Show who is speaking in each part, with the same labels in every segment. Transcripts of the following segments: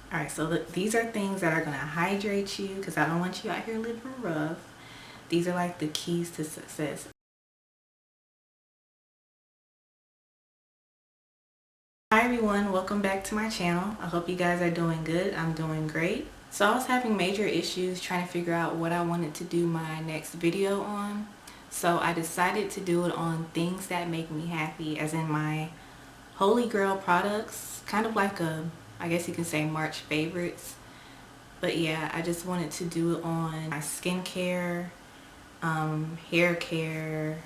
Speaker 1: Alright, so these are things that are going to hydrate you because I don't want you out here living rough. These are like the keys to success. Hi everyone, welcome back to my channel. I hope you guys are doing good. I'm doing great. So I was having major issues trying to figure out what I wanted to do my next video on. So I decided to do it on things that make me happy, as in my holy grail products, kind of like I guess you can say March favorites. But yeah, I just wanted to do it on my skincare, hair care,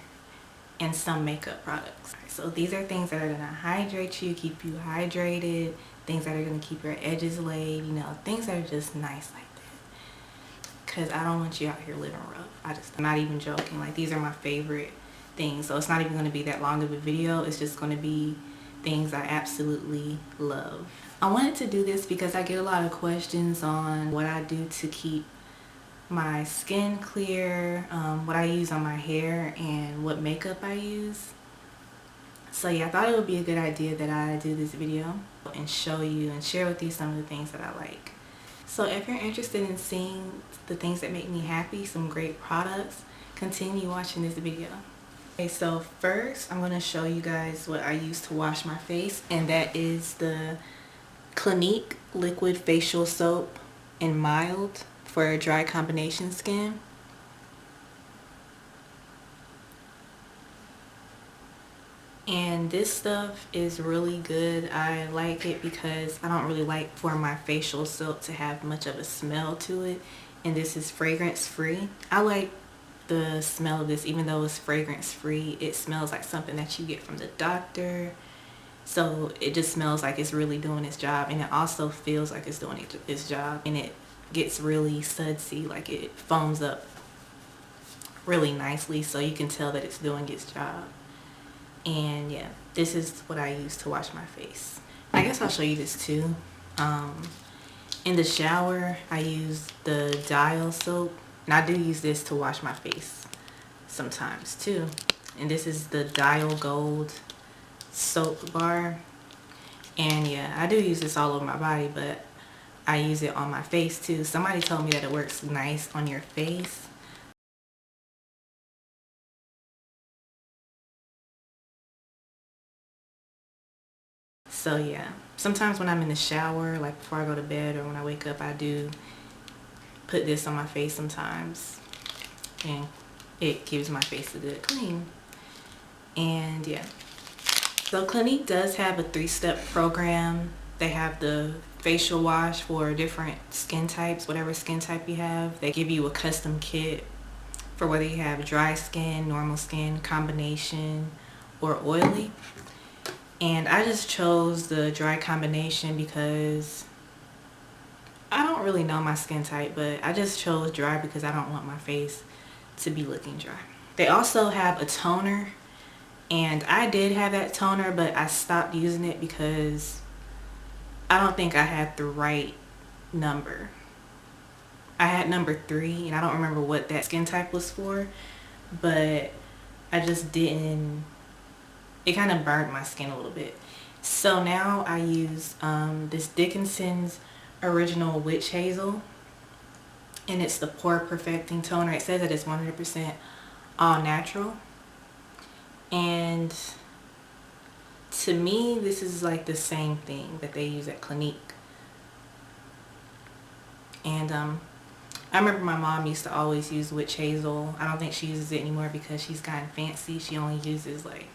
Speaker 1: and some makeup products. So these are things that are going to hydrate you, keep you hydrated, things that are going to keep your edges laid, you know, things that are just nice like that. Because I don't want you out here living rough. I'm not even joking. Like, these are my favorite things. So it's not even going to be that long of a video. It's just going to be things I absolutely love. I wanted to do this because I get a lot of questions on what I do to keep my skin clear, what I use on my hair, and what makeup I use. So yeah, I thought it would be a good idea that I do this video and show you and share with you some of the things that I like. So if you're interested in seeing the things that make me happy, some great products, continue watching this video. Okay, so first I'm going to show you guys what I use to wash my face, and that is the Clinique liquid facial soap in mild for dry combination skin. And this stuff is really good. I like it because I don't really like for my facial soap to have much of a smell to it, and this is fragrance free. I like the smell of this. Even though it's fragrance free, it smells like something that you get from the doctor. So it just smells like it's really doing its job, and it also feels like it's doing its job, and it gets really sudsy, like it foams up really nicely, so you can tell that it's doing its job. And yeah, this is what I use to wash my face. I guess I'll show you this too. In the shower, I use the Dial soap, and I do use this to wash my face sometimes too. And this is the Dial Gold soap bar, and yeah, I do use this all over my body, but I use it on my face too. Somebody told me that it works nice on your face. So yeah, sometimes when I'm in the shower, like before I go to bed or when I wake up, I do put this on my face sometimes, and it gives my face a good clean. And yeah, so Clinique does have a 3-step program. They have the facial wash for different skin types, whatever skin type you have. They give you a custom kit for whether you have dry skin, normal skin, combination, or oily. And I just chose the dry combination because I don't really know my skin type, but I just chose dry because I don't want my face to be looking dry. They also have a toner, and I did have that toner, but I stopped using it because I don't think I had the right number. I had number 3, and I don't remember what that skin type was for, but I just didn't, it kind of burned my skin a little bit. So now I use this Dickinson's Original Witch Hazel, and it's the Pore Perfecting Toner. It says that it's 100% all natural, and to me this is like the same thing that they use at Clinique. And I remember my mom used to always use witch hazel. I don't think she uses it anymore because she's gotten fancy. She only uses like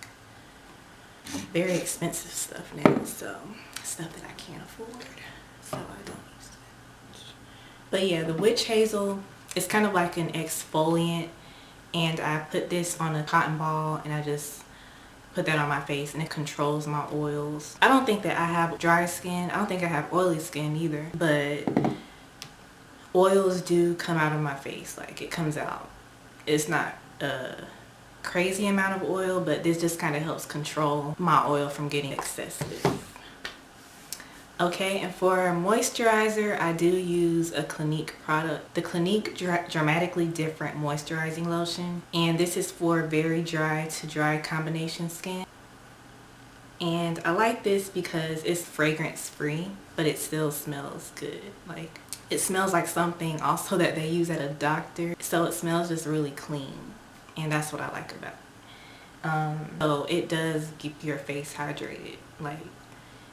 Speaker 1: very expensive stuff now, so stuff that I can't afford, so I don't use it. But yeah, the witch hazel is kind of like an exfoliant, and I put this on a cotton ball and I just put that on my face, and it controls my oils. I don't think that I have dry skin. I don't think I have oily skin either, but oils do come out of my face. Like, it comes out. It's not a crazy amount of oil, but this just kind of helps control my oil from getting excessive. Okay, and for moisturizer, I do use a Clinique product, the Clinique Dramatically Different Moisturizing Lotion, and this is for very dry to dry combination skin. And I like this because it's fragrance free, but it still smells good. Like, it smells like something also that they use at a doctor. So it smells just really clean. And that's what I like about it. So it does keep your face hydrated. Like,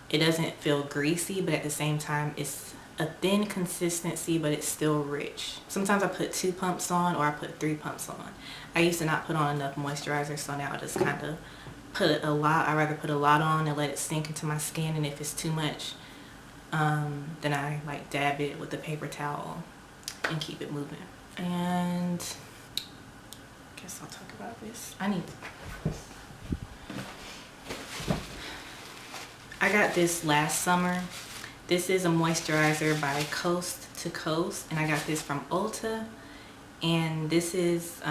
Speaker 1: it doesn't feel greasy, but at the same time, it's a thin consistency, but it's still rich. Sometimes I put 2 pumps on, or I put 3 pumps on. I used to not put on enough moisturizer, so now I just kind of put a lot. I rather put a lot on and let it sink into my skin, and if it's too much, then I like dab it with a paper towel and keep it moving. And I guess I'll talk about this. I got this last summer. This is a moisturizer by Coast to Coast, and I got this from Ulta. And this is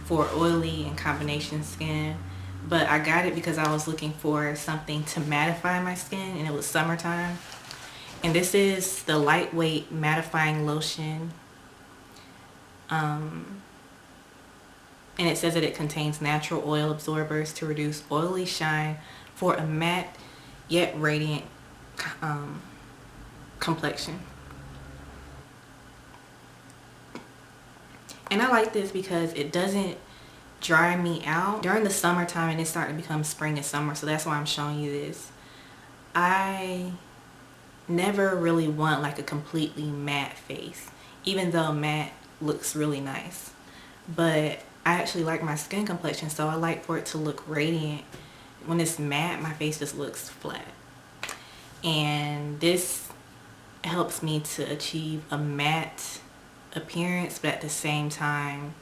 Speaker 1: for oily and combination skin. But I got it because I was looking for something to mattify my skin, and it was summertime. And this is the lightweight mattifying lotion. And it says that it contains natural oil absorbers to reduce oily shine for a matte yet radiant complexion. And I like this because it doesn't dry me out during the summertime, and it's starting to become spring and summer, so that's why I'm showing you this. I never really want like a completely matte face, even though matte looks really nice. But I actually like my skin complexion, so I like for it to look radiant. When it's matte, my face just looks flat. And this helps me to achieve a matte appearance, but at the same time,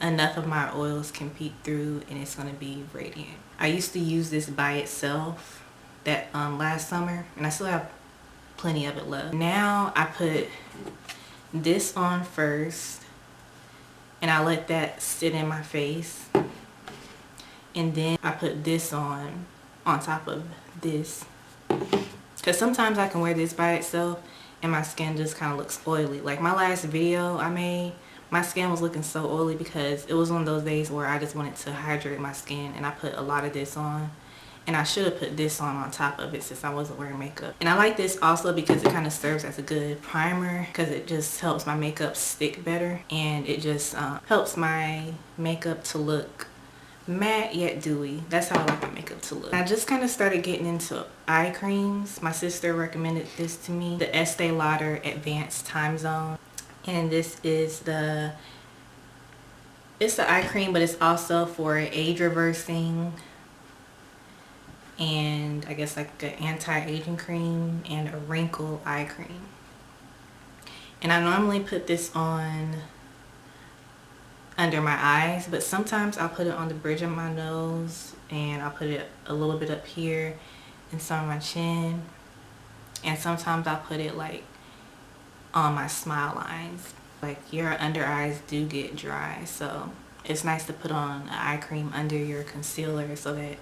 Speaker 1: enough of my oils can peek through and it's going to be radiant. I used to use this by itself that last summer, and I still have plenty of it left. Now I put this on first, and I let that sit in my face, and then I put this on top of this, because sometimes I can wear this by itself and my skin just kind of looks oily. Like my last video I made, my skin was looking so oily because it was one of those days where I just wanted to hydrate my skin, and I put a lot of this on. And I should have put this on top of it since I wasn't wearing makeup. And I like this also because it kind of serves as a good primer, because it just helps my makeup stick better, and it just helps my makeup to look matte yet dewy. That's how I like my makeup to look. I just kind of started getting into eye creams. My sister recommended this to me, the Estee Lauder Advanced Time Zone. And this is it's the eye cream, but it's also for age reversing, and I guess like an anti-aging cream and a wrinkle eye cream. And I normally put this on under my eyes, but sometimes I'll put it on the bridge of my nose, and I'll put it a little bit up here and some of my chin, and sometimes I'll put it like on my smile lines. Like, your under eyes do get dry, so it's nice to put on an eye cream under your concealer so that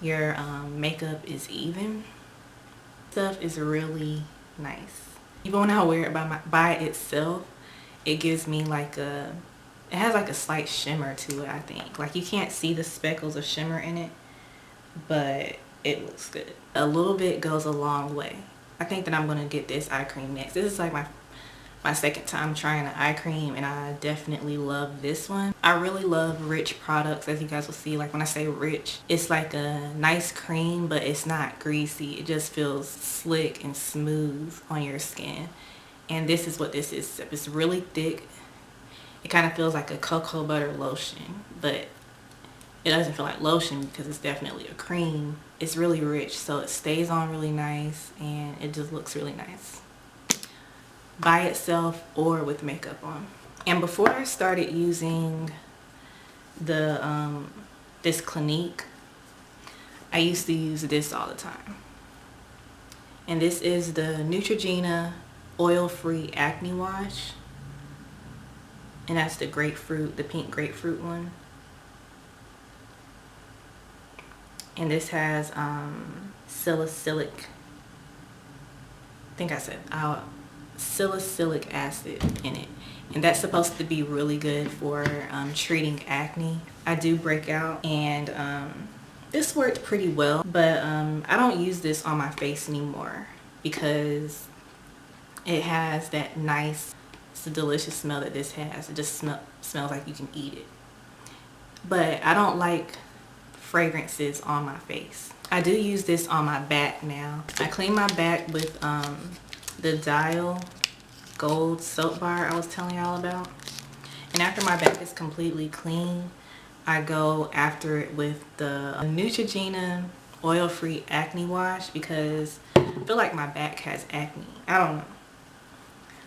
Speaker 1: your makeup is even. Stuff is really nice. Even when I wear it by itself, it gives me like it has like a slight shimmer to it, I think. Like, you can't see the speckles of shimmer in it, but it looks good. A little bit goes a long way. I think that I'm gonna get this eye cream next. This is like my second time trying an eye cream, and I definitely love this one. I really love rich products, as you guys will see. Like, when I say rich, it's like a nice cream, but it's not greasy. It just feels slick and smooth on your skin. And this is what this is. It's really thick. It kind of feels like a cocoa butter lotion, but it doesn't feel like lotion because it's definitely a cream. It's really rich, so it stays on really nice, and it just looks really nice by itself or with makeup on. And before I started using the this Clinique, I used to use this all the time. And this is the Neutrogena oil-free acne wash, and that's the grapefruit, the pink grapefruit one. And this has salicylic, I think I said salicylic acid in it, and that's supposed to be really good for treating acne. I do break out, and this worked pretty well, but I don't use this on my face anymore because it has that nice, it's a delicious smell that this has. It just smells like you can eat it. But I don't like fragrances on my face. I do use this on my back now. I clean my back with the Dial Gold soap bar I was telling y'all about. And after my back is completely clean, I go after it with the Neutrogena oil-free acne wash because I feel like my back has acne. I don't know.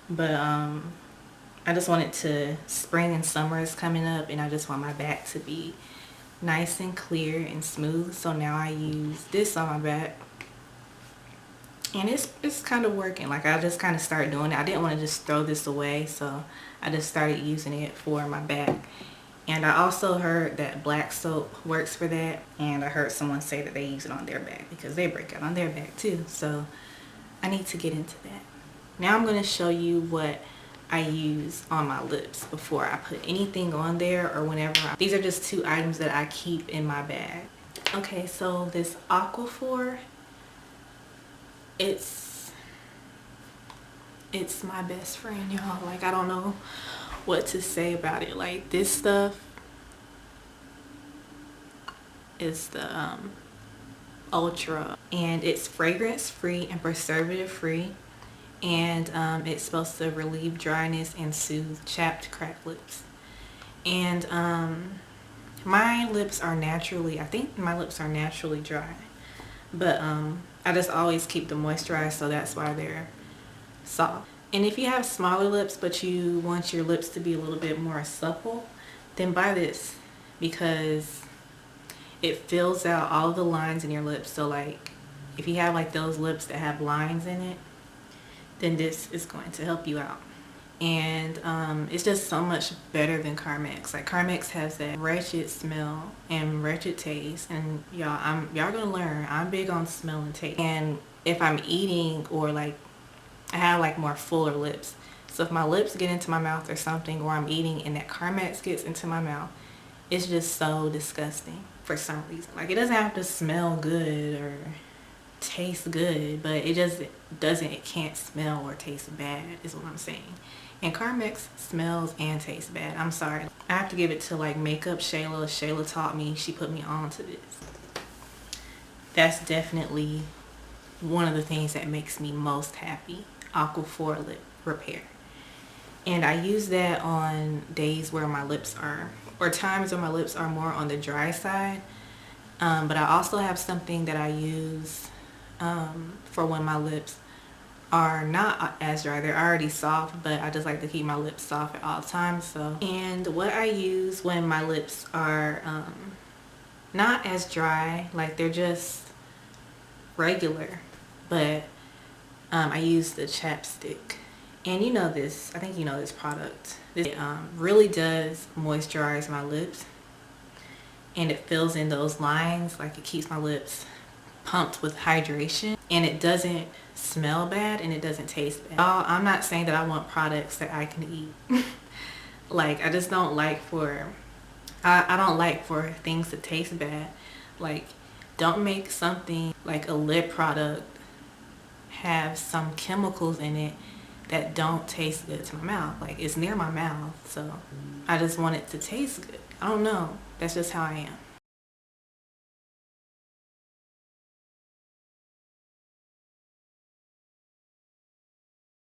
Speaker 1: But I just wanted to, spring and summer is coming up and I just want my back to be nice and clear and smooth. So now I use this on my back. And it's kind of working. Like I just kind of started doing it. I didn't want to just throw this away, so I just started using it for my back. And I also heard that black soap works for that. And I heard someone say that they use it on their back because they break out on their back too. So I need to get into that. Now I'm going to show you what I use on my lips before I put anything on there or whenever. These are just 2 items that I keep in my bag. Okay, so this Aquaphor, it's my best friend, y'all. Like I don't know what to say about it. Like this stuff is the Ultra, and it's fragrance free and preservative free, and it's supposed to relieve dryness and soothe chapped, cracked lips. And my lips are naturally, I think my lips are naturally dry, but I just always keep them moisturized, so that's why they're soft. And if you have smaller lips but you want your lips to be a little bit more supple, then buy this because it fills out all the lines in your lips. So like if you have like those lips that have lines in it, then this is going to help you out. And it's just so much better than Carmex. Like Carmex has that wretched smell and wretched taste, and y'all gonna learn I'm big on smell and taste. And if I'm eating, or like I have like more fuller lips, so if my lips get into my mouth or something, or I'm eating and that Carmex gets into my mouth, it's just so disgusting for some reason. Like it doesn't have to smell good or taste good, but it just doesn't, it can't smell or taste bad is what I'm saying. And Carmex smells and tastes bad. I'm sorry. I have to give it to like Makeup Shayla. Shayla taught me. She put me on to this. That's definitely one of the things that makes me most happy. Aquaphor Lip Repair. And I use that on days where my lips are, or times when my lips are more on the dry side. But I also have something that I use for when my lips are not as dry. They're already soft, but I just like to keep my lips soft at all times. So, and what I use when my lips are not as dry, like they're just regular, but I use the chapstick. And you know this, I think you know this product. It really does moisturize my lips, and it fills in those lines. Like it keeps my lips pumped with hydration, and it doesn't smell bad and it doesn't taste bad. I'm not saying that I want products that I can eat. Like I just don't like for I don't like for things to taste bad. Like don't make something like a lip product have some chemicals in it that don't taste good to my mouth. Like it's near my mouth, so I just want it to taste good. I don't know, that's just how I am.